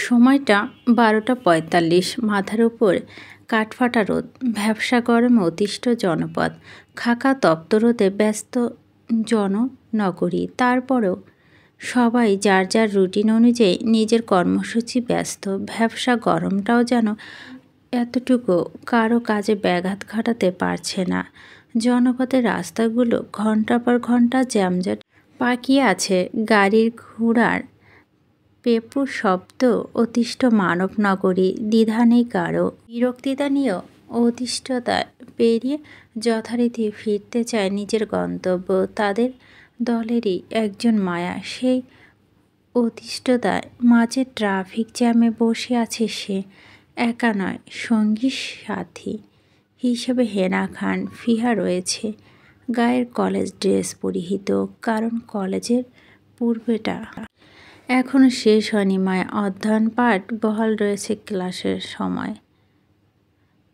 সময়টা 12:45। মাথার উপর কাঠফাটা রোদ, ভ্যাপসা গরমে অতিষ্ঠ জনপদ, খাকা তপ্ত রোদে ব্যস্ত জননগরী। তারপরেও সবাই যার যার রুটিন অনুযায়ী নিজের কর্মসূচি ব্যস্ত। ভ্যাপসা গরমটাও যেন এতটুকু কারো কাজে ব্যাঘাত ঘটাতে পারছে না। জনপথের রাস্তাগুলো ঘন্টার পর ঘন্টা জ্যামজট পাকিয়ে আছে। গাড়ির ঘোড়ার পেপু শব্দ, অতিষ্ঠ মানব নগরী। দ্বিধা নেই কারো, বিরক্তিতা নিয়েও অতিষ্ঠতা পেরিয়ে যথারীতি ফিরতে চায় নিজের গন্তব্য। তাদের দলেরই একজন মায়া। সেই অতিষ্ঠতায় মাঝে ট্রাফিক জ্যামে বসে আছে সে। একা নয়, সঙ্গী সাথী হিসেবে হেনা খান ফিহা রয়েছে। গায়ের কলেজ ড্রেস পরিহিত, কারণ কলেজের পূর্বেটা এখনও শেষ হয়নি। মায়া অধ্যয়ন পাঠ বহাল রয়েছে। ক্লাসের সময়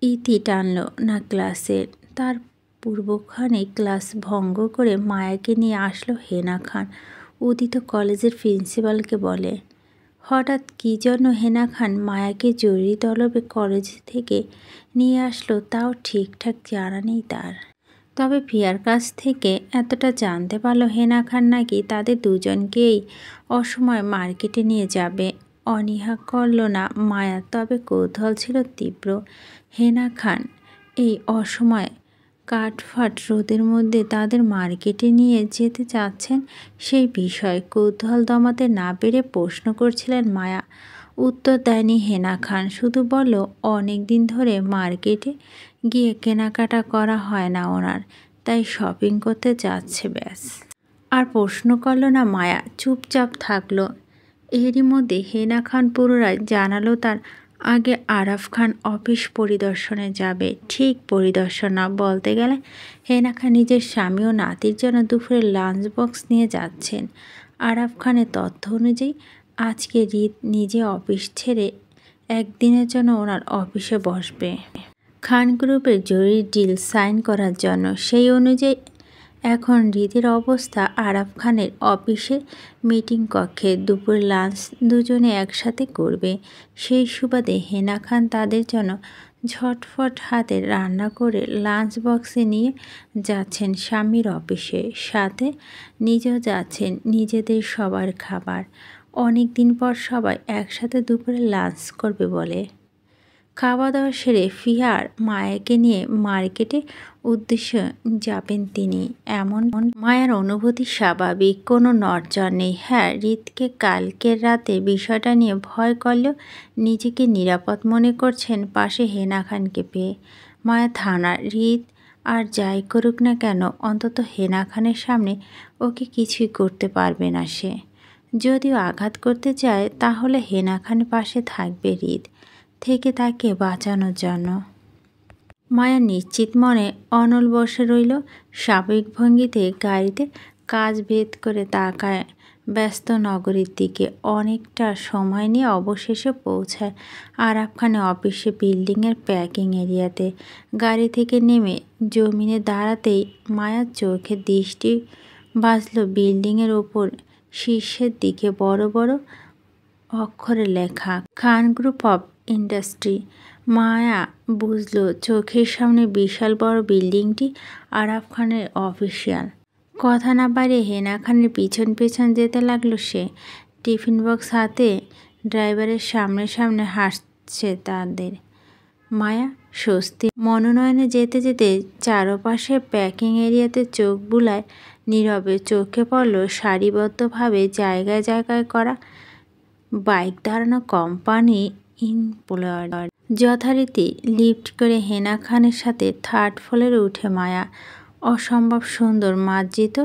ইতি টানল না ক্লাসের। তার পূর্বক্ষণে ক্লাস ভঙ্গ করে মায়াকে নিয়ে আসলো হেনা খান। উদিত কলেজের প্রিন্সিপালকে বলে। হঠাৎ কী জন্য হেনা খান মায়াকে জরুরি তলবে কলেজ থেকে নিয়ে আসলো তাও ঠিকঠাক জানা নেই তার। তবে ফিয়ার কাছ থেকে এতটা জানতে পারল হেনা খান নাকি তাদের দুজনকেই অসময়ে মার্কেটে নিয়ে যাবে। অনীহা করল না মায়া, তবে কৌতূহল ছিল তীব্র। হেনা খান এই অসময়ে কাঠফাট রোদের মধ্যে তাদের মার্কেটে নিয়ে যেতে চাচ্ছেন সেই বিষয়ে কৌতূহল দমাতে না পেরে প্রশ্ন করছিলেন মায়া। উত্তর দেয়নি হেনা খান, শুধু বলল অনেক দিন ধরে মার্কেটে গিয়ে কেনাকাটা করা হয় না ওনার, তাই শপিং করতে যাচ্ছে ব্যাস। আর প্রশ্ন করল না মায়া, চুপচাপ থাকলো। এরই মধ্যে হেনা খান পুনরায় জানালো তার আগে আরাফ খান অফিস পরিদর্শনে যাবে। ঠিক পরিদর্শন না, বলতে গেলে হেনা খান নিজের স্বামী ও নাতির জন্য দুপুরে লাঞ্চ বক্স নিয়ে যাচ্ছেন। আরাফ খানের তথ্য অনুযায়ী আজকে রিত নিজে অফিস ছেড়ে একদিনের জন্য ওনার অফিসে বসবে খান গ্রুপের জরুরি ডিল সাইন করার জন্য। সেই অনুযায়ী এখন রিতের অবস্থা আরাফ খানের অফিসের মিটিং কক্ষে। দুপুর লাঞ্চ দুজনে একসাথে করবে। সেই সুবাদে হেনা খান তাদের জন্য ঝটফট হাতে রান্না করে লাঞ্চ বক্সে নিয়ে যাচ্ছেন স্বামীর অফিসে। সাথে নিজেও যাচ্ছেন নিজেদের সবার খাবার। অনেক দিন পর সবাই একসাথে দুপুরে লাঞ্চ করবে বলে। খাওয়া দাওয়া সেরে ফিহার মায়াকে নিয়ে মার্কেটে উদ্দেশ্যে যাবেন তিনি। এমন মায়ার অনুভূতি স্বাভাবিক, কোনো নড়চড় নেই। হ্যাঁ, রিতকে কালকের রাতে বিষয়টা নিয়ে ভয় করলেও নিজেকে নিরাপদ মনে করছেন পাশে হেনা খানকে পেয়ে। মায়া থানার রিত আর যাই করুক না কেন, অন্তত হেনা খানের সামনে ওকে কিছুই করতে পারবে না সে। যদিও আঘাত করতে চায় তাহলে হেনা খানের পাশে থাকবে রিত থেকে তাকে বাঁচানোর জন্য। মায়া নিশ্চিত মনে অনল বসে রইল। স্বাভাবিক ভঙ্গিতে গাড়িতে কাজ ভেদ করে তাকায় ব্যস্ত নগরীর দিকে। অনেকটা সময় নিয়ে অবশেষে পৌঁছায় আরাফ খানের অফিসে বিল্ডিংয়ের প্যাকিং এরিয়াতে। গাড়ি থেকে নেমে জমিনে দাঁড়াতেই মায়ার চোখে দৃষ্টি বাজল বিল্ডিংয়ের ওপর শীর্ষের দিকে বড় বড় অক্ষরে লেখা খান গ্রুপ অফ ইন্ডাস্ট্রি। মায়া বুঝল চোখের সামনে বিশাল বড় বিল্ডিংটি আরাফ খানের অফিসিয়াল। কথা না বাড়িয়ে হেনা খানের পিছন পেছন যেতে লাগলো সে। টিফিন বক্স হাতে ড্রাইভারের সামনে সামনে হাসছে তাদের। মায়া স্বস্তি মনোনয়নে যেতে যেতে চারপাশে প্যাকিং এরিয়াতে চোখ বুলায় নীরবে। চোখে পড়ল সারিবদ্ধভাবে জায়গায় জায়গায় করা বাইক দাঁড়ানো কোম্পানি এমপ্লয়ার। যথারীতি লিফট করে হেনা খানের সাথে থার্ড ফ্লোরে উঠে মায়া। অসম্ভব সুন্দর মার্জিত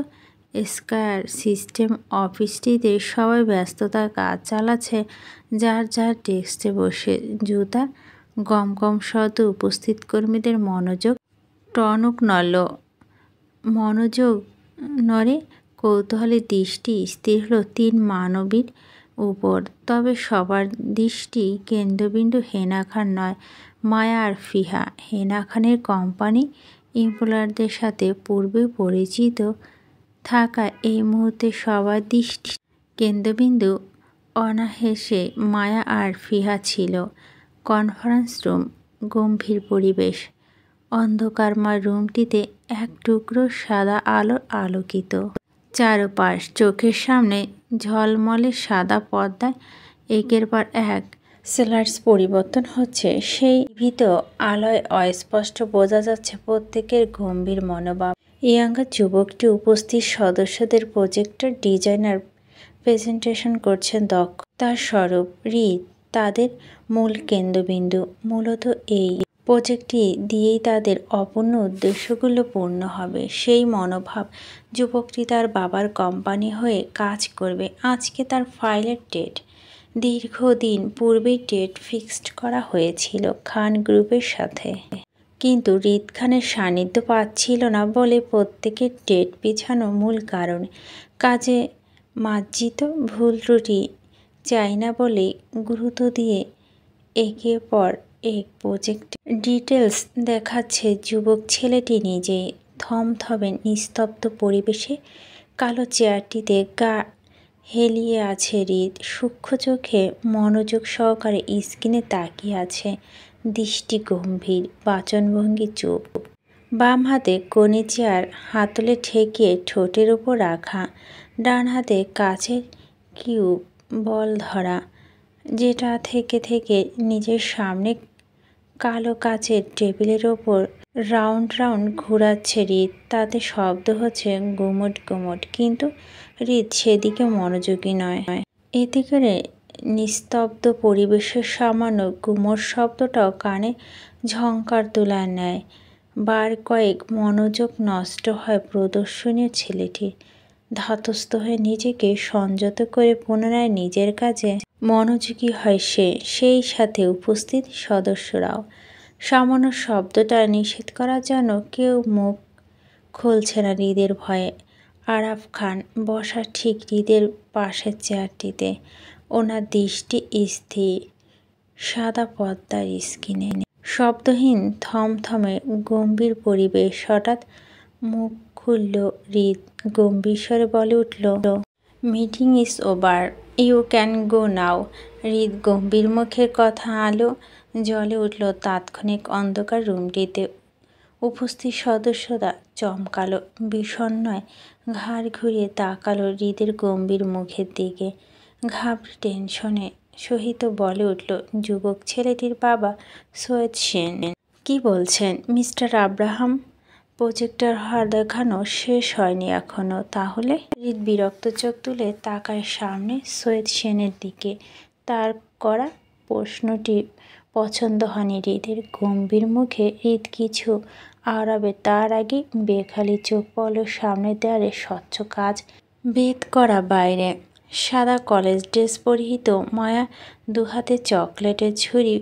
স্কয়ার সিস্টেম অফিসটিতে সবাই ব্যস্ততার কাজ চালাচ্ছে যার যার ডেস্কে বসে। জুতা গম গম শব্দ উপস্থিত কর্মীদের মনোযোগ টনক নড়ল। মনোযোগ নড়ে কৌতূহলী দৃষ্টি স্থির হলো তিন মানবীর উপর। তবে সবার দৃষ্টি কেন্দ্রবিন্দু হেনা খান নয়, মায়া আর ফিহা। হেনা খানের কোম্পানি এমপ্লয়ারদের সাথে পূর্বে পরিচিত থাকা এই মুহূর্তে সবার দৃষ্টি কেন্দ্রবিন্দু অনায়াসে মায়া আর ফিহা ছিল। কনফারেন্স রুম, গম্ভীর পরিবেশ। অন্ধকারময় রুমটিতে এক টুকরো সাদা আলোর আলোকিত। চারপাশ চোখের সামনে ঝলমলে সাদা পর্দায় একের পর এক সেলার্স পরিবর্তন হচ্ছে। সেই ভীত আলোয় অস্পষ্ট বোঝা যাচ্ছে প্রত্যেকের গম্ভীর মনোভাব। ইয়াঙ্গার যুবকটি উপস্থিত সদস্যদের প্রজেক্টর ডিজাইনার প্রেজেন্টেশন করছেন দক্ষতার স্বরূপ। হৃদ তাদের মূল কেন্দ্রবিন্দু। মূলত এই প্রজেক্টটি দিয়েই তাদের অপূর্ণ উদ্দেশ্যগুলো পূর্ণ হবে। সেই মনোভাব। যুবকটি তার বাবার কোম্পানি হয়ে কাজ করবে। আজকে তার ফাইলের ডেট। দীর্ঘদিন পূর্বেই ডেট ফিক্সড করা হয়েছিল খান গ্রুপের সাথে, কিন্তু হৃদ খানের সান্নিধ্য পাচ্ছিল না বলে প্রত্যেকের ডেট পিছানোর মূল কারণ। কাজে মার্জিত ভুল ত্রুটি চাই না বলে গুরুত্ব দিয়ে একের পর এক প্রজেক্ট ডিটেলস দেখাচ্ছে যুবক ছেলেটি নিজেই। থমথমে নিস্তব্ধ পরিবেশে কালো চেয়ারটিতে গা হেলিয়ে আছে হৃদ। সূক্ষ্ম চোখে মনোযোগ সহকারে স্ক্রিনে তাকিয়ে আছে। দৃষ্টি গম্ভীর, বাচনভঙ্গি চুপ। বাম হাতে কনিচি আর হাতলে ঠেকিয়ে ঠোঁটের ওপর রাখা। ডান হাতে কাচের কিউব বল ধরা, যেটা থেকে নিজের সামনে কালো কাচের টেবিলের ওপর রাউন্ড রাউন্ড ঘোরাচ্ছে হৃদ। তাতে শব্দ হচ্ছে গুমট গুমট, কিন্তু হৃদ সেদিকে মনোযোগী নয়। এতে করে নিস্তব্ধ পরিবেশের সামান্য গুমট শব্দটাও কানে ঝংকার তোলার নেয়। বার কয়েক মনোযোগ নষ্ট হয় প্রদর্শনীয় ছেলেটির। ধাতস্থ হয়ে নিজেকে সংযত করে পুনরায় নিজের কাজে মনোযোগী হয় সে। সেই সাথে উপস্থিত সদস্যরাও। সামান্য শব্দটা নিষেধ করার জন্য কেউ মুখ খুলছে না হৃদের ভয়ে। আরাফ খান বসা ঠিক হৃদের পাশের চেয়ারটিতে। ওনার দৃষ্টি স্থির সাদা পর্দার স্ক্রিনে। শব্দহীন থমথমে গম্ভীর পরিবেশ। হঠাৎ মুখ খুলল হৃদ। গম্ভীর স্বরে বলে উঠল, meeting is over, you can go now. হৃদ গম্ভীর মুখের কথা আলো জ্বলে উঠল তাৎক্ষণিক অন্ধকার রুমটিতে। উপস্থিত সদস্যরা চমকালো, বিষণ্ণয় ঘাড় ঘুরিয়ে তাকালো হৃদের গম্ভীর মুখের দিকে। ঘাবড়ে টেনশনে সহিত বলে উঠল যুবক ছেলেটির বাবা সৈয়দ সেন। কি বলছেন মিস্টার আব্রাহাম? প্রজেক্টর হার দেখানো শেষ হয়নি এখনো। তাহলে? হৃদ বিরক্ত চোখ তুলে তাকায় সামনে সৈয়দ সেনের দিকে। তার করা প্রশ্নটি পছন্দ হয়নি হৃদের। গম্ভীর মুখে হৃদ কিছু আওড়াবে তার আগে বেখালি চোখ পড়ল সামনে দেয়ালে স্বচ্ছ কাজ বেদ করা বাইরে। সাদা কলেজ ড্রেস পরিহিত মায়া দুহাতে চকলেটের ঝুড়ি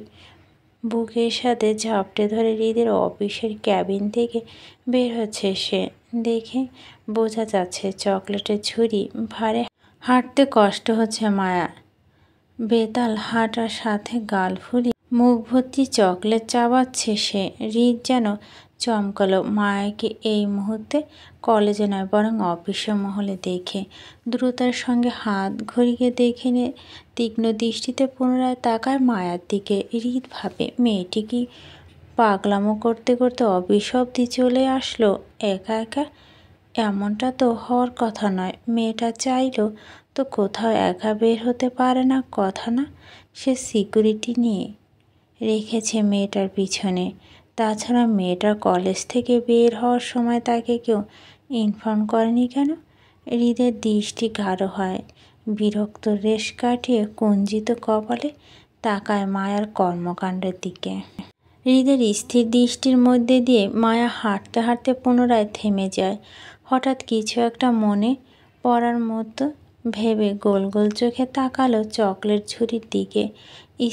বুকের সাথে ঝাপটে ধরে হৃদের অফিসের ক্যাবিন থেকে বের হচ্ছে সে। দেখে বোঝা যাচ্ছে চকলেটের ঝুড়ি ভারে হাঁটতে কষ্ট হচ্ছে মায়ার। বেতাল হাঁটার সাথে গাল ফুলি মুখ ভর্তি চকলেট চাবাচ্ছে সে। হৃদ যেন চমকালো মায়াকে এই মুহূর্তে কলেজে নয় বরং অফিসের মহলে দেখে। দ্রুতার সঙ্গে হাত ঘড়িকে দেখে নিয়ে তীক্ষ্ণ দৃষ্টিতে পুনরায় তাকায় মায়ার দিকে। হৃদ ভাবে মেয়েটি কি পাগলামো করতে করতে অফিস অবধি চলে আসলো একা একা? এমনটা তো হওয়ার কথা নয়। মেয়েটা চাইলো তো কোথাও একা বের হতে পারে না কথা না। সে সিকিউরিটি নিয়ে রেখেছে মেয়েটার পিছনে। তাছাড়া মেয়েটার কলেজ থেকে বের হওয়ার সময় তাকে কেউ ইনফর্ম করেনি কেন? হৃদের দৃষ্টি গাঢ় হয়। বিরক্ত রেশ কাটিয়ে কুঞ্চিত কপালে তাকায় মায়ার কর্মকাণ্ডের দিকে। হৃদের স্থির দৃষ্টির মধ্যে দিয়ে মায়া হাঁটতে হাঁটতে পুনরায় থেমে যায়। হঠাৎ কিছু একটা মনে পড়ার মতো ভেবে গোল গোল চোখে তাকালো চকলেট ঝুড়ির দিকে।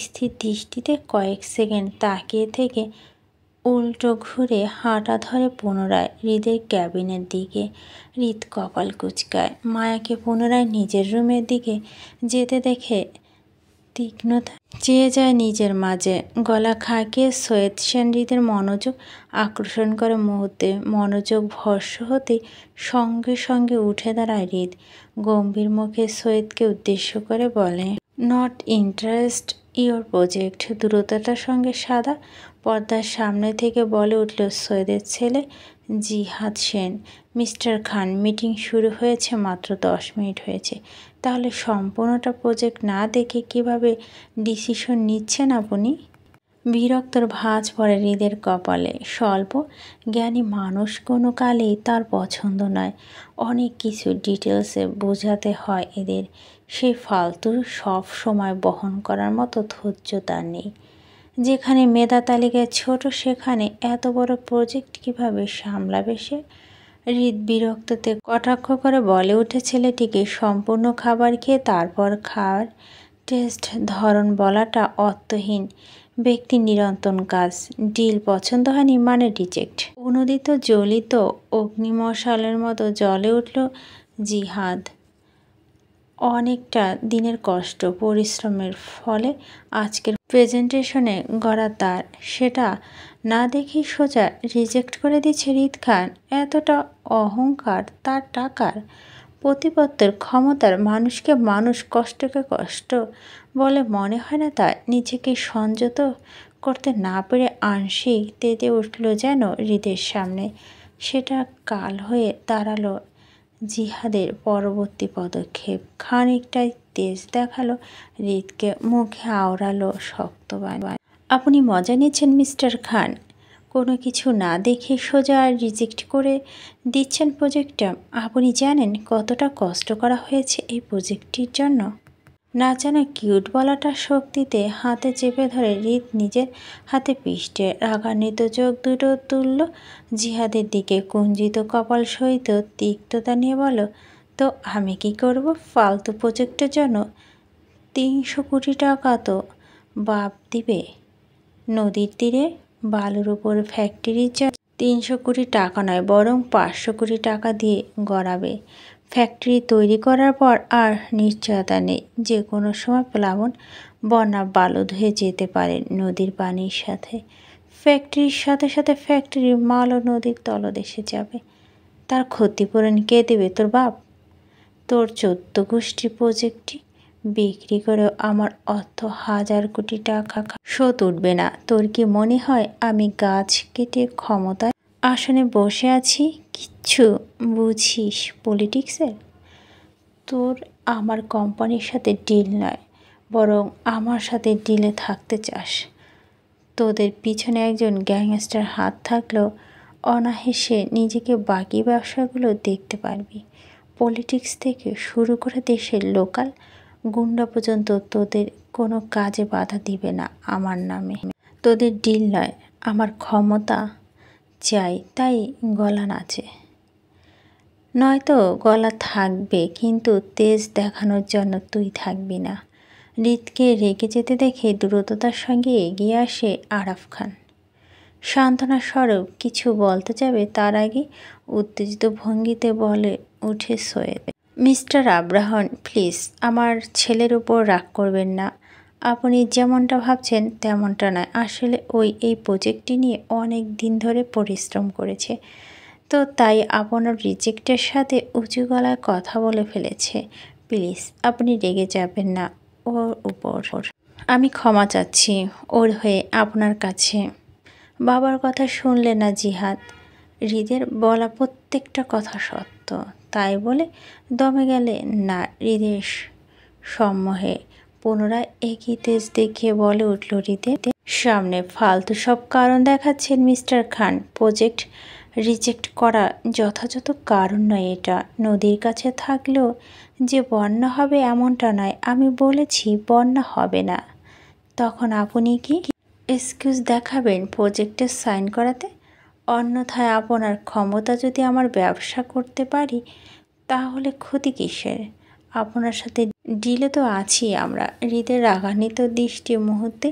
স্থির দৃষ্টিতে কয়েক সেকেন্ড তাকিয়ে থেকে উল্টো ঘুরে হাঁটা ধরে পুনরায় হৃদের ক্যাবিনের দিকে। হৃদ কপাল কুঁচকায়। মায়াকে পুনরায় নিজের রুমের দিকে যেতে দেখে তীক্ষ্ণতা চেয়ে যায় নিজের মাঝে। গলা খাকিয়ে সৈয়দ সেন হৃদের মনোযোগ আকর্ষণ করে মুহূর্তে। মনোযোগ ভস্ম হতে সঙ্গে সঙ্গে উঠে দাঁড়ায় হৃদ। গম্ভীর মুখে সৈয়দকে উদ্দেশ্য করে বলে, নট ইন্টারেস্ট ইওর প্রজেক্ট। দ্রুততার সঙ্গে সাদা পর্দার সামনে থেকে বলে উঠল সৈয়দের ছেলে জিহাদ সেন। মিস্টার খান, মিটিং শুরু হয়েছে মাত্র 10 মিনিট হয়েছে, তাহলে সম্পূর্ণটা প্রজেক্ট না দেখে কিভাবে ডিসিশন নিচ্ছেন আপনি? বিরক্তর ভাঁজ পড়ে হৃদের কপালে। স্বল্প জ্ঞানী মানুষ কোনো কালেই তার পছন্দ নয়। অনেক কিছু ডিটেলসে বোঝাতে হয় এদের। সেই ফালতু সব সময় বহন করার মতো ধৈর্য তার নেই। যেখানে মেধা তালিকায় ছোট সেখানে এত বড় প্রজেক্ট কিভাবে সামলাবে সে? হৃদ বিরক্ততে কটাক্ষ করে বলে উঠে ছেলেটিকে, সম্পূর্ণ খাবার খেয়ে তারপর খাওয়ার টেস্ট ধরন বলাটা অর্থহীন। ব্যক্তি নিরন্তর কাজ। ডিল পছন্দ হয়নি মানে রিজেক্ট। অনুদিত জ্বলিত অগ্নিমশালের মতো জ্বলে উঠল জিহাদ। অনেকটা দিনের কষ্ট পরিশ্রমের ফলে আজকের প্রেজেন্টেশনে গড়া তার, সেটা না দেখেই সোজা রিজেক্ট করে দিচ্ছে হৃদ খান। এতটা অহংকার তার টাকার প্রতিপত্তির ক্ষমতার মানুষকে মানুষ কষ্টকে কষ্ট বলে মনে হয় না তার? নিজেকে সংযত করতে না পেরে আংশিক তেতে উঠল যেন হৃদের সামনে। সেটা কাল হয়ে দাঁড়ালো জিহাদের পরবর্তী পদক্ষেপ। খানিকটাই তেজ দেখালো হৃদকে, মুখে আওড়ালো শক্তবান। আপনি মজা নিচ্ছেন মিস্টার খান? কোনো কিছু না দেখে সোজা রিজেক্ট করে দিচ্ছেন প্রজেক্টটা। আপনি জানেন কতটা কষ্ট করা হয়েছে এই প্রজেক্টটির জন্য? না জানা কিউট বলাটা শক্তিতে হাতে চেপে ধরে হৃদ নিজের হাতে পিষ্টে রাগান্বিত চোখ দুটো তুলল জিহাদের দিকে। কুঞ্চিত কপাল সহিত তিক্ততা নিয়ে বলো, তো আমি কি করব ফালতু প্রজেক্টের জন্য? 300 কোটি টাকা তো বাপ দিবে নদীর তীরে বালুর উপর ফ্যাক্টরির জন্য। 300 কোটি টাকা নয়, বরং 500 কোটি টাকা দিয়ে গড়াবে। ফ্যাক্টরি তৈরি করার পর আর নিশ্চয়তা নেই, যে কোনো সময় প্লাবন বন্যা বালু ধুয়ে যেতে পারে নদীর পানির সাথে। ফ্যাক্টরির সাথে সাথে ফ্যাক্টরির মালও নদীর তলদেশে যাবে। তার ক্ষতিপূরণ কে দেবে? তোর বাপ? তোর 14 গোষ্ঠী প্রজেক্টটি বিক্রি করেও আমার অর্থ 1000 কোটি টাকা শোধ উঠবে না। তোর কি মনে হয় আমি গাছ কেটে ক্ষমতায় আসনে বসে আছি? কিচ্ছু বুঝিস পলিটিক্সের? তোর আমার কোম্পানির সাথে ডিল নয়, বরং আমার সাথে ডিলে থাকতে চাস? তোদের পিছনে একজন গ্যাংস্টার হাত থাকলেও অনায়াসে নিজেকে বাকি ব্যবসাগুলো দেখতে পারবি। পলিটিক্স থেকে শুরু করে দেশের লোকাল গুন্ডা পর্যন্ত তোদের কোনো কাজে বাধা দিবে না আমার নামে। তোদের ডিল নয়, আমার ক্ষমতা চাই, তাই গলা নাচে। নয়তো গলা থাকবে, কিন্তু তেজ দেখানোর জন্য তুই থাকবি না। হৃদকে রেগে যেতে দেখে দ্রুততার সঙ্গে এগিয়ে আসে আরাফ খান। সান্ত্বনা স্বরূপ কিছু বলতে যাবে তার আগে উত্তেজিত ভঙ্গিতে বলে উঠে সৈয়দ, মিস্টার আব্রাহাম প্লিজ আমার ছেলের উপর রাগ করবেন না। আপনি যেমনটা ভাবছেন তেমনটা নয়। আসলে এই প্রজেক্টটি নিয়ে অনেক দিন ধরে পরিশ্রম করেছে, তো তাই আপনার রিজেক্টের সাথে উঁচু গলায় কথা বলে ফেলেছে। প্লিজ আপনি রেগে যাবেন না ওর উপর। আমি ক্ষমা চাচ্ছি ওর হয়ে আপনার কাছে। বাবার কথা শুনলে না জিহাদ? হৃদের বলা প্রত্যেকটা কথা সত্য, তাই বলে দমে গেলে না। হৃদের সম্মোহে পুনরায় একই তেজ দেখিয়ে বলে উঠল হৃদের সামনে, ফালতু সব কারণ দেখাচ্ছেন মিস্টার খান। প্রজেক্ট রিজেক্ট করা যথাযথ কারণ নয় এটা। নদীর কাছে থাকলেও যে বন্যা হবে এমনটা নয়। আমি বলেছি বন্যা হবে না, তখন আপনি কি এক্সকিউজ দেখাবেন প্রজেক্টে সাইন করাতে? অন্যথায় আপনার ক্ষমতা যদি আমার ব্যবসা করতে পারি তাহলে ক্ষতি কিসের? আপনার সাথে ডিলে তো আছি আমরা। হৃদের রাগান্বিত দৃষ্টি মুহূর্তে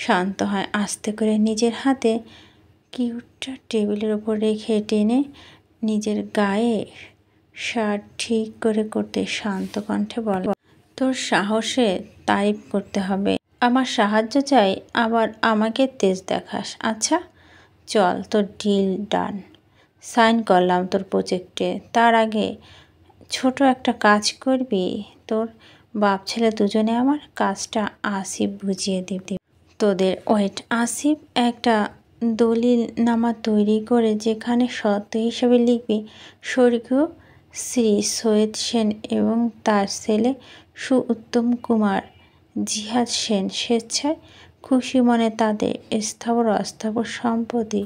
শান্ত হয়। আস্তে করে নিজের হাতে কিউটটা টেবিলের ওপর রেখে টেনে নিজের গায়ে শার্ট ঠিক করতে শান্ত কণ্ঠে বলে, তোর সাহসে তারিফ করতে হবে। আমার সাহায্য চাই, আবার আমাকে তেজ দেখাস? আচ্ছা চল, তোর ডিল ডান। সাইন করলাম তোর প্রজেক্টে। তার আগে ছোট একটা কাজ করবি। তোর বাপ ছেলে দুজনে আমার, কাজটা আসিফ বুঝিয়ে দেবে তোদের। ওয়েট, আসিফ একটা দলিল নামা তৈরি করে যেখানে সত্য হিসেবে লিখবি স্বর্গীয় শ্রী সৈয়দ সেন এবং তার ছেলে উত্তম কুমার জিহাদ সেন স্বেচ্ছায় খুশি মনে তাদের স্থাবর অস্থাবর সম্পত্তি,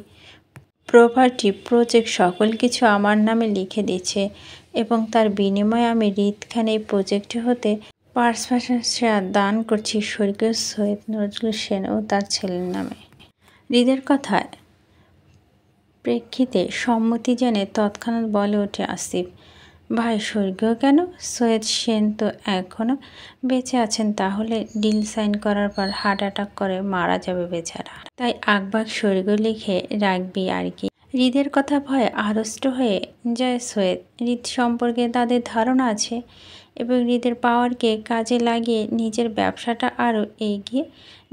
প্রপার্টি, প্রজেক্ট সকল কিছু আমার নামে লিখে দিচ্ছে এবং তার বিনিময়ে আমি হৃদ খান এই প্রজেক্টে হতে 5% শেয়ার দান করছি স্বর্গীয় সৈয়দ নজরুল সেন ও তার ছেলের নামে। হৃদের কথায় প্রেক্ষিতে সম্মতি জেনে তৎক্ষণাৎ বলে ওঠে আসিফ, ভাই স্বর্গীয় কেন? সৈয়দ সেন তো এখনও বেঁচে আছেন, তাহলে ডিল সাইন করার পর হার্ট অ্যাটাক করে মারা যাবে বেচারা, তাই আকবাক স্বর্গীয় লিখে রাখবি আর কি। হৃদের কথা ভয়ে আড়ষ্ট হয়ে যায় সৈয়দ। হৃদ সম্পর্কে তাদের ধারণা আছে এবং হৃদের পাওয়ারকে কাজে লাগিয়ে নিজের ব্যবসাটা আরও এগিয়ে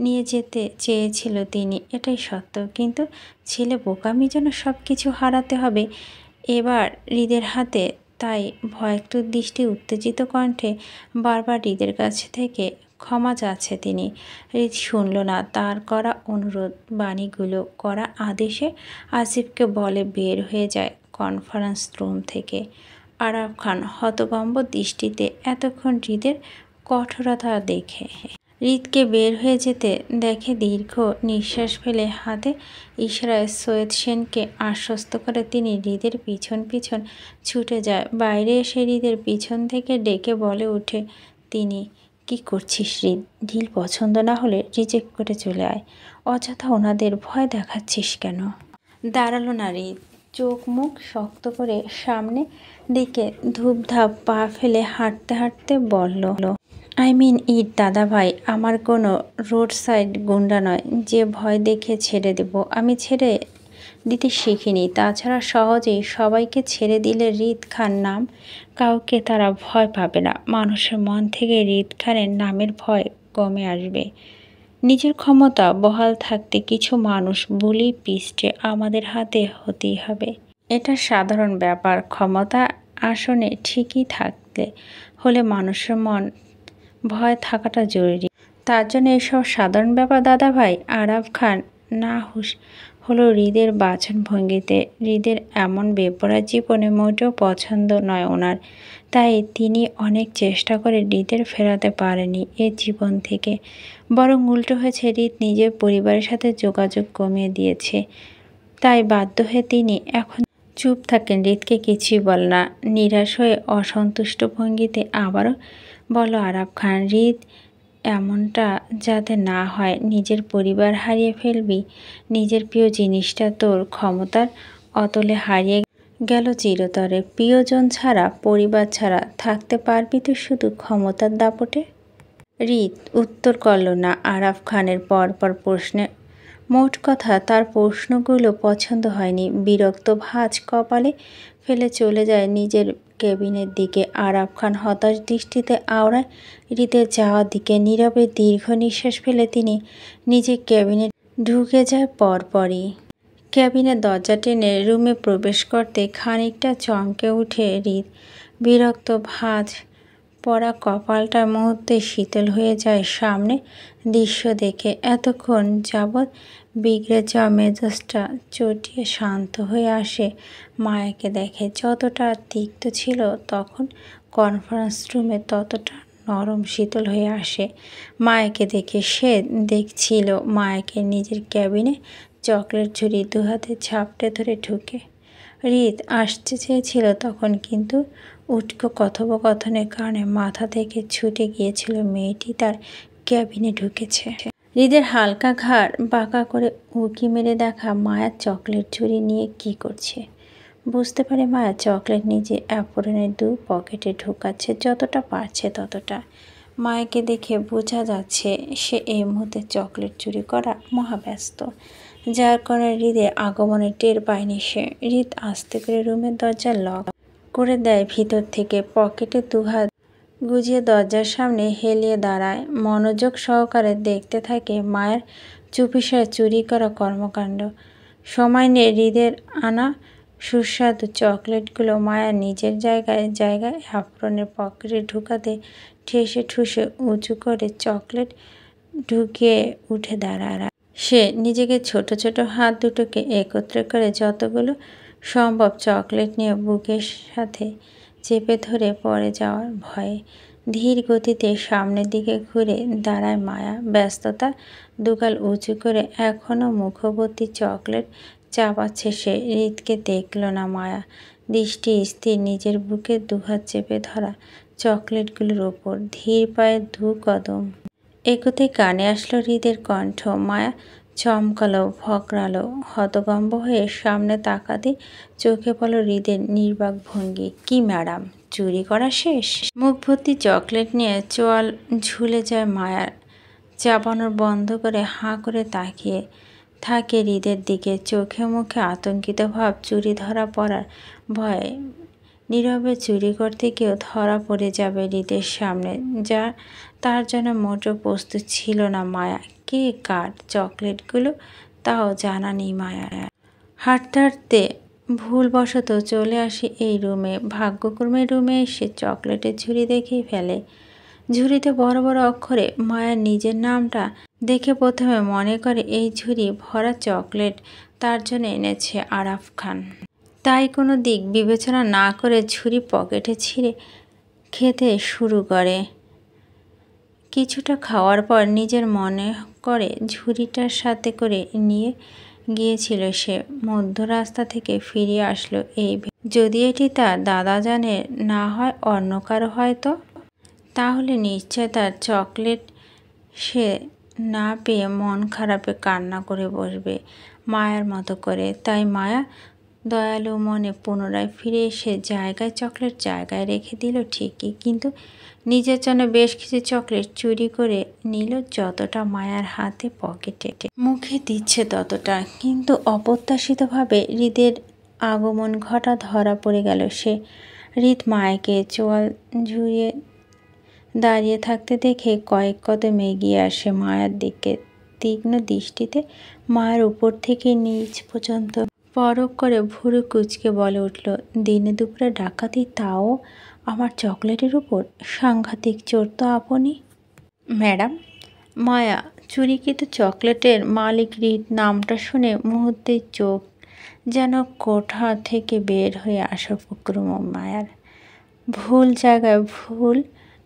নিয়ে যেতে চেয়েছিল তিনি, এটাই সত্য। কিন্তু ছেলে বোকামি যেন সব কিছু হারাতে হবে এবার হৃদের হাতে, তাই ভয়াক্ত দৃষ্টি উত্তেজিত কণ্ঠে বারবার হৃদের কাছে থেকে ক্ষমা চাচ্ছে তিনি। হৃদ শুনল না তার করা অনুরোধ, বাণীগুলো করা আদেশে আসিফকে বলে বের হয়ে যায় কনফারেন্স রুম থেকে। আরাফ খান হতভম্ব দৃষ্টিতে এতক্ষণ হৃদের কঠোরতা দেখে হৃদকে বের হয়ে যেতে দেখে দীর্ঘ নিঃশ্বাস ফেলে হাতে ইশারায় সৈয়দ সেনকে আশ্বস্ত করে তিনি হৃদের পিছন পিছন ছুটে যায়। বাইরে এসে হৃদের পিছন থেকে ডেকে বলে উঠে তিনি, কি করছিস হৃদ? ডিল পছন্দ না হলে রিজেক্ট করে চলে আয়, অযথা ওনাদের ভয় দেখাচ্ছিস কেন? দাঁড়ালো না হৃদ, চোখ মুখ শক্ত করে সামনে দিকে ধূপধাপ পা ফেলে হাঁটতে হাঁটতে বলল, আই মিন ইট দাদা ভাই, আমার কোনো রোড সাইড গুন্ডা নয় যে ভয় দেখে ছেড়ে দেব। আমি ছেড়ে দিতে শিখিনি, তাছাড়া সহজেই সবাইকে ছেড়ে দিলে হৃদ খান নাম কাউকে তারা ভয় পাবে না। মানুষের মন থেকে হৃদ খানের নামের ভয় কমে আসবে। নিজের ক্ষমতা বহাল থাকতে কিছু মানুষ বুলি পিষ্টে আমাদের হাতে হতেই হবে, এটা সাধারণ ব্যাপার। ক্ষমতা আসনে ঠিকই থাকতে হলে মানুষের মন ভয় থাকাটা জরুরি, তার জন্য এসব সাধারণ ব্যাপার দাদা ভাই। আরাফ খান না হুশ হলো হৃদের বাচন ভঙ্গিতে। হৃদের এমন বেপরা জীবনে মোটেও পছন্দ নয় ওনার, তাই তিনি অনেক চেষ্টা করে হৃদের ফেরাতে পারেনি এ জীবন থেকে, বরং উল্টো হয়েছে, হৃদ নিজের পরিবারের সাথে যোগাযোগ কমিয়ে দিয়েছে। তাই বাধ্য হয়ে তিনি এখন চুপ থাকেন, হৃদকে কিছুই বলে না। নিরাশ হয়ে অসন্তুষ্ট ভঙ্গিতে আবারও বলো আরাফ খান, হৃদ এমনটা যাতে না হয়, নিজের পরিবার হারিয়ে ফেলবি, নিজের প্রিয় জিনিসটা তোর ক্ষমতার অতলে হারিয়ে গেল চিরতরে। প্রিয়জন ছাড়া, পরিবার ছাড়া থাকতে পারবি তো শুধু ক্ষমতার দাপটে? হৃদ উত্তর করল না আরাফ খানের পরপর প্রশ্নে। মোট কথা তার প্রশ্নগুলো পছন্দ হয়নি। বিরক্ত ভাঁজ কপালে ফেলে চলে যায় নিজের কেবিনের দিকে। আরাফ খান হতাশ দৃষ্টিতে আওড়ায় হৃদের যাওয়ার দিকে। নীরবে দীর্ঘ নিঃশ্বাস ফেলে তিনি নিজের কেবিনে ঢুকে যায়। পরপরই কেবিনের দরজা টেনে রুমে প্রবেশ করতে খানিকটা চমকে উঠে হৃদ। বিরক্ত ভাঁজ পড়া কপালটা মুহূর্তে শীতল হয়ে যায় সামনে দৃশ্য দেখে। এতক্ষণ যাবৎ বিগড়ে যাওয়া মেজাজটা চটিয়ে শান্ত হয়ে আসে মায়াকে দেখে। যতটা তিক্ত ছিল তখন কনফারেন্স রুমে, ততটা নরম শীতল হয়ে আসে মায়াকে দেখে। সে দেখছিল মায়াকে নিজের ক্যাবিনে চকলেট ঝুড়ি দুহাতে ঝাপটে ধরে ঢুকে। হৃদ আসতে চেয়েছিল তখন, কিন্তু উটকো কথোপকথনের কারণে মাথা থেকে ছুটে গিয়েছিল মেয়েটি তার ক্যাবিনে ঢুকেছে। হৃদের হালকা ঘাড় বাঁকা করে উঁকি মেরে দেখা মায়ার চকলেট ঝুড়ি নিয়ে কি করছে। বুঝতে পারে মায়া চকলেট নিজে অ্যাপ্রনের দু পকেটে ঢুকাচ্ছে, যতটা পারছে ততটা। মায়াকে দেখে বোঝা যাচ্ছে সে এই মুহূর্তে চকলেট চুরি করা মহাব্যস্ত, যার কারণে হৃদের আগমনে টের পায়নি সে। হৃদ আস্তে করে রুমের দরজা লক করে দেয় ভিতর থেকে। পকেটে দুহাত গুজিয়ে দরজার সামনে হেলিয়ে দাঁড়ায়, মনোযোগ সহকারে দেখতে থাকে মায়ের চুপিসারে চুরি করা কর্মকাণ্ড। সময় নিয়ে হৃদের আনা সুস্বাদু চকলেটগুলো মায়া নিজের জায়গায় অ্যাপ্রনের পকেটে ঢুকাতে ঠেসে ঠুসে উঁচু করে চকলেট ঢুকিয়ে উঠে দাঁড়ায়। সে নিজেকে ছোট ছোট হাত দুটোকে একত্রে করে যতগুলো সম্ভব চকলেট নিয়ে বুকের সাথে চেপে ধরে পড়ে যাওয়ার ভয়ে ধীর গতিতে সামনের দিকে ঘুরে দাঁড়ায় মায়া। ব্যস্ততা দুগাল উঁচু করে এখনও মুখভর্তি চকলেট চাপাচ্ছে সে। হৃদকে দেখল না মায়া, দৃষ্টি স্থির নিজের বুকে দুহাত চেপে ধরা চকলেটগুলোর ওপর। ধীর পায়ে দু কদম এগোতে কানে আসলো হৃদের কণ্ঠ। মায়া চমকালো, ভকরালো, হতভম্ব হয়ে সামনে তাকাতে চোখে পড়ল হৃদের নির্বাক ভঙ্গি। কি ম্যাডাম, চুরি করা শেষ? মুখ ভর্তি চকলেট নিয়ে চোয়াল ঝুলে যায় মায়ার। চাপানোর বন্ধ করে হাঁ করে তাকিয়ে থাকে হৃদের দিকে। চোখে মুখে আতঙ্কিত ভাব। চুরি ধরা পড়ার ভয়ে নীরবে চুরি করতে গিয়েও ধরা পড়ে যাবে হৃদের সামনে, যা তার জন্য মোটেও প্রস্তুত ছিল না মায়া। কে কার চকলেটগুলো তাও জানা নেই মায়া। হাঁটতে হাঁটতে ভুলবশত চলে আসে এই রুমে। ভাগ্যক্রমে রুমে এসে চকলেটের ঝুড়ি দেখেই ফেলে। ঝুড়িতে বড় বড় অক্ষরে মায়ার নিজের নামটা দেখে প্রথমে মনে করে এই ঝুড়ি ভরা চকলেট তার জন্য এনেছে আরাফ খান। তাই কোনো দিক বিবেচনা না করে ঝুড়ি পকেটে ছিঁড়ে খেতে শুরু করে। কিছুটা খাওয়ার পর নিজের মনে করে ঝুড়িটার সাথে করে নিয়ে গিয়েছিল সে। মধ্য রাস্তা থেকে ফিরে আসলো এই যদি এটি তার দাদা জানে না হয় অন্য কারো হয়তো, তাহলে নিশ্চয় তার চকলেট সে না পেয়ে মন খারাপে কান্না করে বসবে মায়ার মতো করে। তাই মায়া দয়ালু মনে পুনরায় ফিরে এসে চকলেট জায়গায় রেখে দিল ঠিকই, কিন্তু নিজের জন্য বেশ কিছু চকলেট চুরি করে নিল, যতটা মায়ার হাতে পকেটে মুখে দিচ্ছে ততটা। কিন্তু অপ্রত্যাশিতভাবে হৃদের আগমন ঘটা ধরা পড়ে গেল সে। হৃদ মায়াকে চোয়াল ঝুড়িয়ে দাঁড়িয়ে থাকতে দেখে কয়েক কদম এগিয়ে আসে মায়ার দিকে। তীক্ষ্ণ দৃষ্টিতে মায়ের উপর থেকে নিচ পর্যন্ত পরখ করে ভুরু কুঁচকে বলে উঠল, দিনে দুপুরে ডাকাতি, তাও আমার চকলেটের উপর! সাংঘাতিক চোর তো আপনি। ম্যাডাম, মায়া চুরিকৃত চকলেটের মালিক হৃদ নামটা শুনে মুহূর্তেই চোখ যেন কোঠা থেকে বের হয়ে আসা উপক্রম মায়ার। ভুল জায়গায় ভুল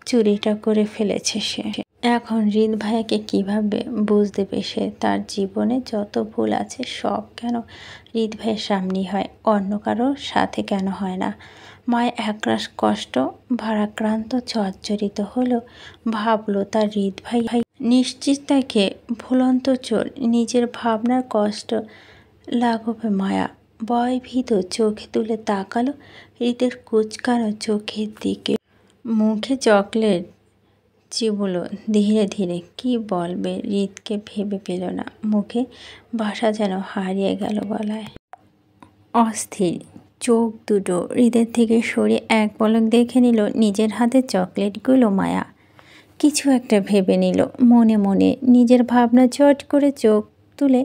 চুরিটা করে ফেলেছে সে। এখন হৃদ ভাইয়াকে কীভাবে বুঝ দেবে সে? তার জীবনে যত ভুল আছে সব কেন হৃদ ভাইয়ের সামনেই হয়, অন্য কারোর সাথে কেন হয় না? মায়া একরাশ কষ্ট ভারাক্রান্ত জর্জরিত হলো। ভাবলো তার হৃদ ভাই নিশ্চিত তাকে ভুলন্ত চোর। নিজের ভাবনার কষ্ট লাঘবে মায়া ভয় ভীত চোখে তুলে তাকালো হৃদের কুচকানো চোখের দিকে। মুখে চকলেট চিবুলো ধীরে ধীরে। কি বলবে হৃদকে ভেবে পেল না। মুখে ভাষা যেন হারিয়ে গেল গলায়। অস্থির চোখ দুটো হৃদের থেকে সরে এক পলক দেখে নিল নিজের হাতে চকলেটগুলো। মায়া কিছু একটা ভেবে নিল মনে মনে। নিজের ভাবনা চট করে চোখ তুলে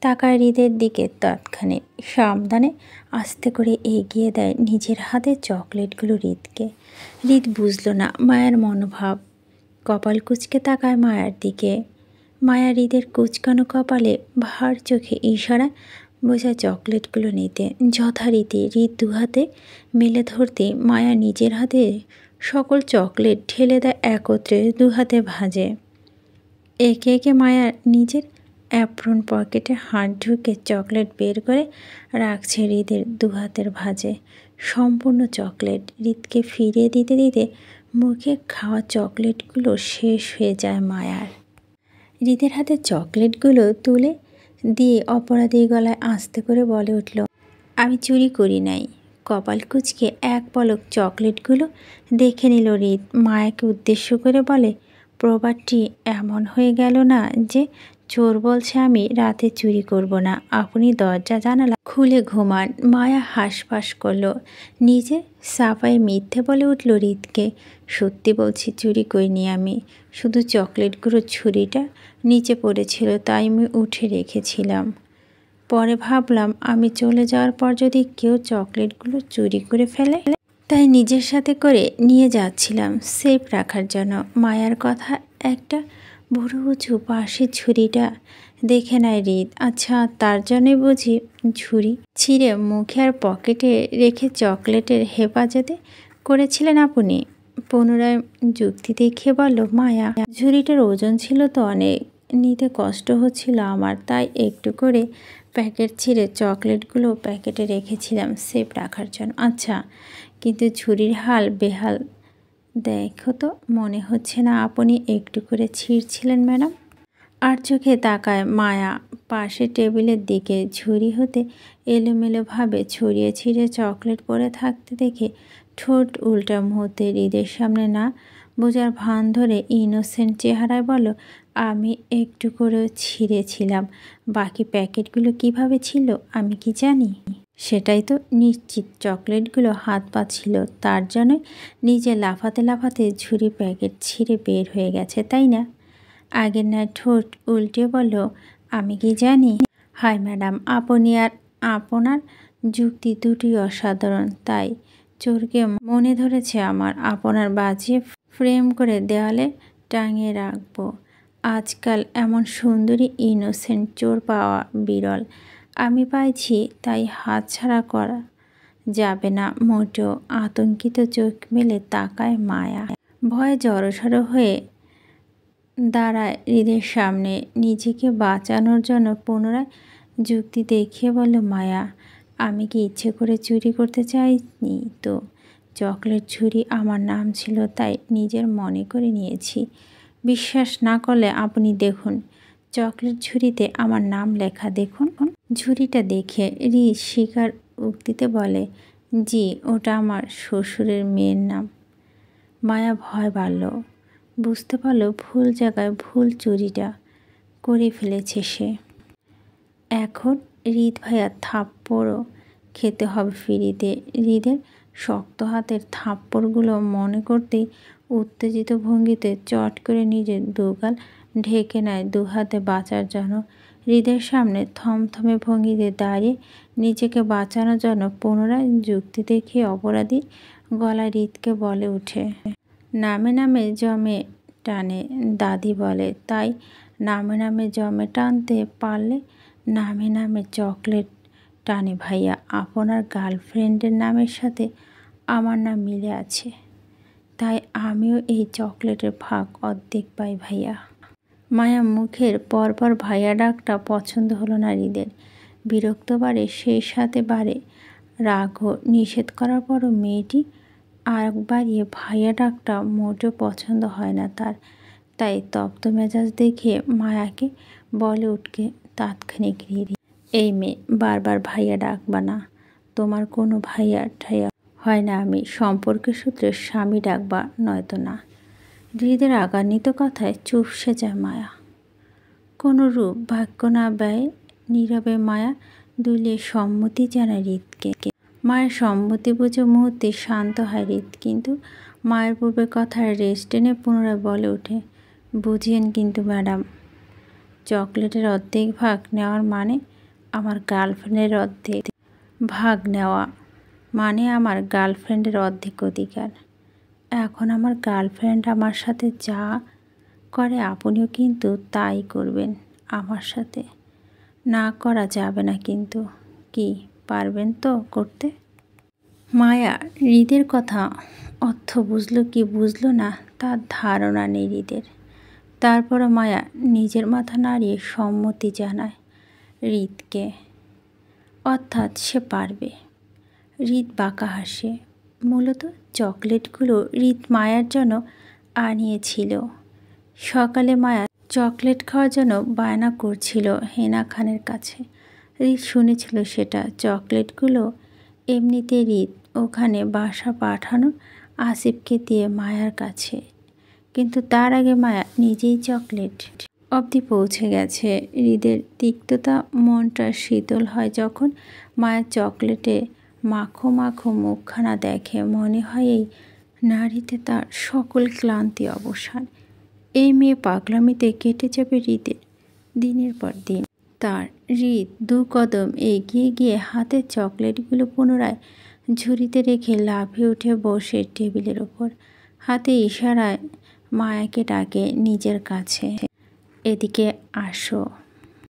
তাকায় হৃদের দিকে। তৎক্ষণাৎ সাবধানে আস্তে করে এগিয়ে দেয় নিজের হাতে চকলেটগুলো হৃদকে। হৃদ বুঝল না মায়ার মনোভাব। কপাল কুঁচকে তাকায় মায়ার দিকে। মায়া হৃদের কুচকানো কপালে ভার চোখে ইশারা বোঝায় চকলেটগুলো নিতে। যথারীতি হৃদ দুহাতে মেলে ধরতে মায়া নিজের হাতে সকল চকলেট ঢেলে দেয় একত্রে, দুহাতে ভাজে। একে একে মায়া নিজের অ্যাপ্রন পকেটে হাত ঢুকে চকলেট বের করে রাখছে হৃদের দুহাতের ভাজে। সম্পূর্ণ চকলেট হৃদকে ফিরিয়ে দিতে দিতে মুখে খাওয়া চকলেটগুলো শেষ হয়ে যায় মায়ার। হৃদের হাতে চকলেটগুলো তুলে দিয়ে অপরাধী গলায় আস্তে করে বলে উঠল, আমি চুরি করি নাই। কপাল কুঁচকে এক পলক চকলেটগুলো দেখে নিল হৃদ। মায়াকে উদ্দেশ্য করে বলে, প্রবাদটি এমন হয়ে গেল না যে চোর বলছে আমি রাতে চুরি করব না, আপনি দরজা জানালা খুলে ঘুমান। মায়া হাঁসফাঁস করল। নিজে সাফাই মিথ্যে বলে উঠল হৃদকে, সত্যি বলছি চুরি করিনি আমি, শুধু চকলেটগুলোর ছুরিটা নিচে পড়েছিল তাই আমি উঠে রেখেছিলাম। পরে ভাবলাম আমি চলে যাওয়ার পর যদি কেউ চকলেটগুলো চুরি করে ফেলে, তাই নিজের সাথে করে নিয়ে যাচ্ছিলাম সেফ রাখার জন্য। মায়ার কথা একটা বুড়ো উঁচু পাশে ছুরিটা দেখে নেয় হৃদ। আচ্ছা, তার জন্যই বুঝি ঝুড়ি ছিঁড়ে মুখে আর পকেটে রেখে চকলেটের হেফাজতে করেছিলেন আপনি? পুনরায় যুক্তি দেখিয়ে বলল মায়া। ঝুড়িটার ওজন ছিল তো অনেক, নিতে কষ্ট হচ্ছিল আমার, তাই একটু করে প্যাকেট ছিঁড়ে চকলেটগুলো প্যাকেটে রেখেছিলাম সেফ রাখার জন্য। আচ্ছা, কিন্তু ঝুড়ির হাল বেহাল দেখো তো, মনে হচ্ছে না আপনি একটু করে ছিঁড়ছিলেন ম্যাডাম? আর চোখে তাকায় মায়া পাশে টেবিলের দিকে। ঝুড়ি হতে এলোমেলোভাবে ছড়িয়ে ছিঁড়ে চকলেট পড়ে থাকতে দেখে ঠোঁট উল্টা মুহূর্তে হৃদের সামনে না বোঝার ভান ধরে ইনোসেন্ট চেহারায় বলল, আমি একটু করেও ছিঁড়েছিলাম। বাকি প্যাকেটগুলো কিভাবে ছিল আমি কি জানি? সেটাই তো নিশ্চিত চকলেটগুলো হাত পা ছিল, তার জন্য নিজে লাফাতে লাফাতে ঝুড়ি প্যাকেট ছিঁড়ে বের হয়ে গেছে, তাই না? আগের ন্যায় ঠোঁট উল্টে বলল, আমি কি জানি? হায় ম্যাডাম, আপনি আর আপনার যুক্তি দুটোই অসাধারণ, তাই চোরকে মনে ধরেছে আমার। আপনার বাজিয়ে ফ্রেম করে দেওয়ালে টাঙিয়ে রাখবো। আজকাল এমন সুন্দরী ইনোসেন্ট চোর পাওয়া বিরল। আমি পাইছি, তাই হাতছাড়া করা যাবে না মোটেও। আতঙ্কিত চোখ মেলে তাকায় মায়া। ভয়ে জড়সড় হয়ে দাঁড়ায় হৃদের সামনে। নিজেকে বাঁচানোর জন্য পুনরায় যুক্তি দেখিয়ে বলল মায়া, আমি কি ইচ্ছে করে চুরি করতে চাইনি তো? চকলেট ঝুড়ি আমার নাম ছিল, তাই নিজের মনে করে নিয়েছি। বিশ্বাস না করলে আপনি দেখুন, চকলেট ঝুড়িতে আমার নাম লেখা দেখুন। ঝুড়িটা দেখে হৃদ স্বীকার উক্তিতে বলে, জি, ওটা আমার শ্বশুরের মেয়ের নাম। মায়া ভয় বাড়ল, বুঝতে পারল ভুল জায়গায় ভুল চুরিটা করে ফেলেছে সে। এখন হৃদ ভাইয়া থাপ্পড়ও খেতে হবে ফিরিতে। হৃদের শক্ত হাতের থাপ্পড়গুলো মনে করতেই উত্তেজিত ভঙ্গিতে চট করে নিজের দুগাল ঢেকে নেয় দুহাতে বাঁচার জন্য। হৃদের সামনে থমথমে ভঙ্গিতে দাঁড়িয়ে নিজেকে বাঁচানোর জন্য পুনরায় যুক্তি দেখিয়ে অপরাধী গলায় হৃদকে বলে উঠে, নামে নামে জমে টানে দাদি বলে, তাই নামে নামে জমে টানতে পারলে নামে নামে চকলেট টানে ভাইয়া। আপনার গার্লফ্রেন্ডের নামের সাথে আমার নাম মিলে আছে, তাই আমিও এই চকলেটের ভাগ অর্ধেক পাই ভাইয়া। মায়া মুখের পরপর ভাইয়া ডাকটা পছন্দ হলো না হৃদের। বিরক্ত বাড়ে, সেই সাথে বাড়ে রাগও। নিষেধ করার পরও মেয়েটি আর বাড়িয়ে ভাইয়া ডাকটা মোটেও পছন্দ হয় না তার। তাই তপ্ত মেজাজ দেখিয়ে মায়াকে বলে উঠকে তাৎক্ষণিক হৃদ, এই মেয়ে, বারবার ভাইয়া ডাকবা না। তোমার কোনো ভাইয়া ঠাইয়া হয় না, আমি সম্পর্কের সূত্রে স্বামী ডাকবা, নয়তো না। হৃদের রাগান্বিত কথায় চুপসে যায় মায়া। কোনো রূপ বাক্য না ব্যয় নীরবে মায়া দুলিয়ে সম্মতি জানায় হৃদকে। মায়ের সম্মতি বুঝে মুহূর্তে শান্ত হয় হৃদ, কিন্তু মায়ের পূর্বে কথার রেস্ট টেনে পুনরায় বলে ওঠে, বুঝিয়েন কিন্তু ম্যাডাম, চকলেটের অর্ধেক ভাগ নেওয়ার মানে আমার গার্লফ্রেন্ডের অর্ধেক ভাগ নেওয়া, মানে আমার গার্লফ্রেন্ডের অর্ধেক অধিকার। এখন আমার গার্লফ্রেন্ড আমার সাথে যা করে আপনিও কিন্তু তাই করবেন আমার সাথে। না করা যাবে না কিন্তু। কি পারবেন তো করতে? মায়া হৃদের কথা অর্থ বুঝলো কি বুঝলো না তার ধারণা নেই হৃদের। তারপরও মায়া নিজের মাথা নাড়িয়ে সম্মতি জানায় হৃদকে, অর্থাৎ সে পারবে। হৃদ বাঁকা হাসে। মূলত চকলেটগুলো হৃদ মায়ার জন্য আনিয়েছিল। সকালে মায়া চকলেট খাওয়ার জন্য বায়না করছিল হেনা খানের কাছে। হৃদ শুনেছিল সেটা। চকলেটগুলো এমনিতে হৃদ ওখানে বাসা পাঠানো আসিফকে দিয়ে মায়ার কাছে, কিন্তু তার আগে মায়া নিজেই চকলেট অবধি পৌঁছে গেছে। হৃদের তিক্ততা মনটা শীতল হয় যখন মায়ের চকলেটে মাখো মাখো মুখখানা দেখে। মনে হয় এই নারীতে তার সকল ক্লান্তি অবসান। এই মেয়ে পাগলামিতে কেটে যাবে হৃদের দিনের পর দিন। তার হৃদ 2 কদম এগিয়ে গিয়ে হাতের চকলেটগুলো পুনরায় ঝুড়িতে রেখে লাফিয়ে উঠে বসে টেবিলের ওপর। হাতে ইশারায় মায়াকে ডাকে নিজের কাছে। এদিকে আসো।